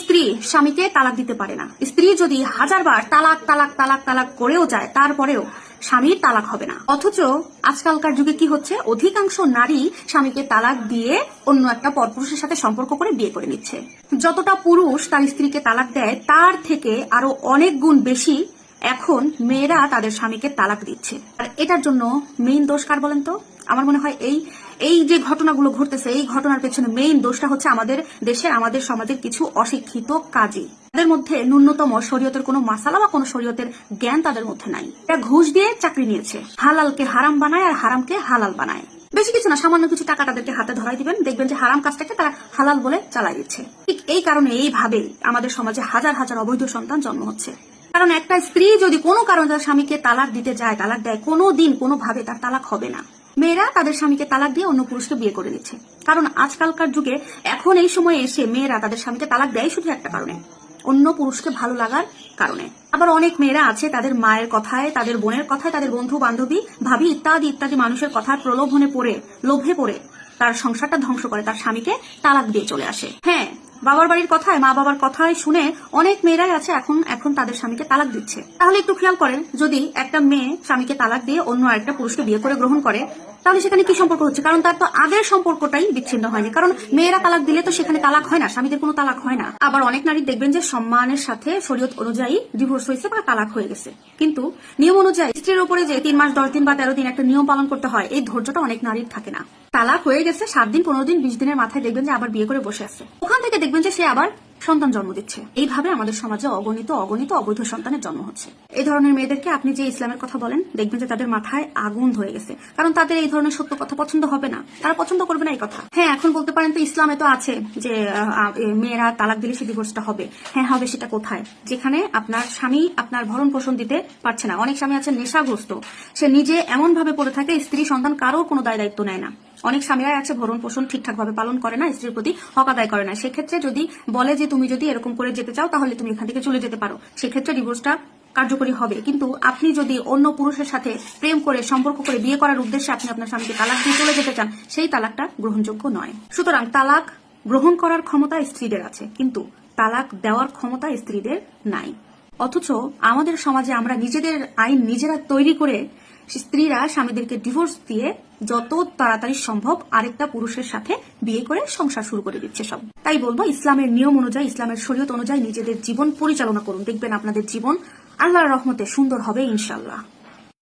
স্ত্রী স্বামীকে তালাক দিতে পারে না। স্ত্রী যদি হাজারবার তালাক তালাক তালাক তালাক করেও যায়, তারপরেও স্বামীর তালাক হবে না। অথচ আজকালকার যুগে কি হচ্ছে, অধিকাংশ নারী স্বামীকে তালাক দিয়ে অন্য একটা পরপুরুষের সাথে সম্পর্ক করে বিয়ে করে নিচ্ছে। যতটা পুরুষ তার স্ত্রীকে তালাক দেয়, তার থেকে আরো অনেক গুণ বেশি এখন মেয়েরা তাদের স্বামীকে তালাক দিচ্ছে। আর এটার জন্য মেইন দোষ কার বলেন তো? আমার মনে হয় এই যে ঘটনাগুলো ঘটতেছে, এই ঘটনার পেছনে মেইন দোষটা হচ্ছে আমাদের দেশের, আমাদের সমাজের কিছু অশিক্ষিত কাজী। তাদের মধ্যে ন্যূনতম শরীয়তের কোনো মাসালা বা কোনো শরীয়তের জ্ঞান তাদের মধ্যে নাই। এটা ঘুষ দিয়ে চাকরি নিয়েছে, হালালকে হারাম বানায় আর হারামকে হালাল বানায়। বেশি কিছু না, সামান্য কিছু টাকা তাদেরকে হাতে ধরাই দিবেন, দেখবেন যে হারাম কাজটাকে তারা হালাল বলে চালাই দিচ্ছে। ঠিক এই কারণে এইভাবে আমাদের সমাজে হাজার হাজার অবৈধ সন্তান জন্ম হচ্ছে। কারণ একটা স্ত্রী যদি কোনো কারণে তার স্বামীকে তালাক দিতে যায়, তালাক দেয়, কোনো দিন কোনোভাবে তার তালাক হবে না। মেয়েরা তাদের স্বামীকে তালাক দিয়ে অন্য পুরুষকে বিয়ে করে দিচ্ছে। কারণ আজকালকার যুগে এখন এই সময়ে এসে মেয়েরা তাদের স্বামীকে তালাক দেয় শুধু একটা কারণে, অন্য পুরুষকে ভালো লাগার কারণে। আবার অনেক মেয়েরা আছে তাদের মায়ের কথায়, তাদের বোনের কথায়, তাদের বন্ধু বান্ধবী, ভাবি ইত্যাদি ইত্যাদি মানুষের কথার প্রলোভনে পড়ে, লোভে পড়ে তার সংসারটা ধ্বংস করে, তার স্বামীকে তালাক দিয়ে চলে আসে। হ্যাঁ, বাবার বাড়ির কথায়, মা বাবার কথায় শুনে অনেক মেয়েরাই আছে এখন তাদের স্বামীকে তালাক দিচ্ছে। তাহলে একটু খেয়াল করেন, যদি একটা মেয়ে স্বামীকে তালাক দিয়ে অন্য আরেকটা পুরুষকে বিয়ে করে গ্রহণ করে, তাহলে সেখানে কি সম্পর্ক হচ্ছে? কারণ তার তো আগের সম্পর্কটাই বিচ্ছিন্ন হয়নি। কারণ মেয়েরা তালাক দিলে তো সেখানে তালাক হয় না, স্বামীদের কোনো তালাক হয় না। আবার অনেক নারী দেখবেন যে সম্মানের সাথে শরীয়ত অনুযায়ী ডিভোর্স হয়েছে বা তালাক হয়ে গেছে, কিন্তু নিয়ম অনুযায়ী স্ত্রীর উপরে যে 3 মাস 10 দিন বা 13 দিন একটা নিয়ম পালন করতে হয়, এই ধৈর্যটা অনেক নারীর থাকে না। তালাক হয়ে গেছে 7 দিন 15 দিন 20 দিনের মাথায় দেখবেন যে আবার বিয়ে করে বসে আছে। ওখান থেকে দেখবেন যে সে আবার সন্তান জন্ম দিচ্ছে। এইভাবে আমাদের সমাজে অগণিত অবৈধ সন্তানের জন্ম হচ্ছে। এই ধরনের মেয়েদেরকে আপনি যে ইসলামের কথা বলেন, দেখবেন যে তাদের মাথায় আগুন ধরে গেছে। কারণ তাদের এই ধরনের সত্য কথা পছন্দ হবে না, তারা পছন্দ করবে না এই কথা। হ্যাঁ, এখন বলতে পারেন তো ইসলামে তো আছে যে মেয়েরা তালাক দিলে সে ডিভোর্সটা হবে। হ্যাঁ হবে, সেটা কোথায়? যেখানে আপনার স্বামী আপনার ভরণ পোষণ দিতে পারছে না। অনেক স্বামী আছে নেশাগ্রস্ত, সে নিজে এমন ভাবে পড়ে থাকে, স্ত্রী সন্তান কারোর কোনো দায় দায়িত্ব নেয় না। অনেক স্বামীরাই আছে ভরণ পোষণ ঠিকঠাক ভাবে পালন করে না, স্ত্রীর প্রতি হক আদায় করে না। সেক্ষেত্রে যদি বলে যে তুমি যদি এরকম করে যেতে চাও তাহলে তুমি এখান থেকে চলে যেতে পারো, সেক্ষেত্রে ডিভোর্সটা কার্যকরী হবে। কিন্তু আপনি যদি অন্য পুরুষের সাথে প্রেম করে, সম্পর্ক করে, বিয়ে করার উদ্দেশ্যে আপনি আপনার স্বামীকে তালাক দিয়ে চলে যেতে চান, সেই তালাকটা গ্রহণযোগ্য নয়। সুতরাং তালাক গ্রহণ করার ক্ষমতা স্ত্রীদের আছে, কিন্তু তালাক দেওয়ার ক্ষমতা স্ত্রীদের নাই। অথচ আমাদের সমাজে আমরা নিজেদের আইন নিজেরা তৈরি করে স্ত্রীরা স্বামীদেরকে ডিভোর্স দিয়ে যত তাড়াতাড়ি সম্ভব আরেকটা পুরুষের সাথে বিয়ে করে সংসার শুরু করে দিচ্ছে সব। তাই বলবো, ইসলামের নিয়ম অনুযায়ী, ইসলামের শরীয়ত অনুযায়ী নিজেদের জীবন পরিচালনা করুন, দেখবেন আপনাদের জীবন আল্লাহর রহমতে সুন্দর হবে ইনশাআল্লাহ।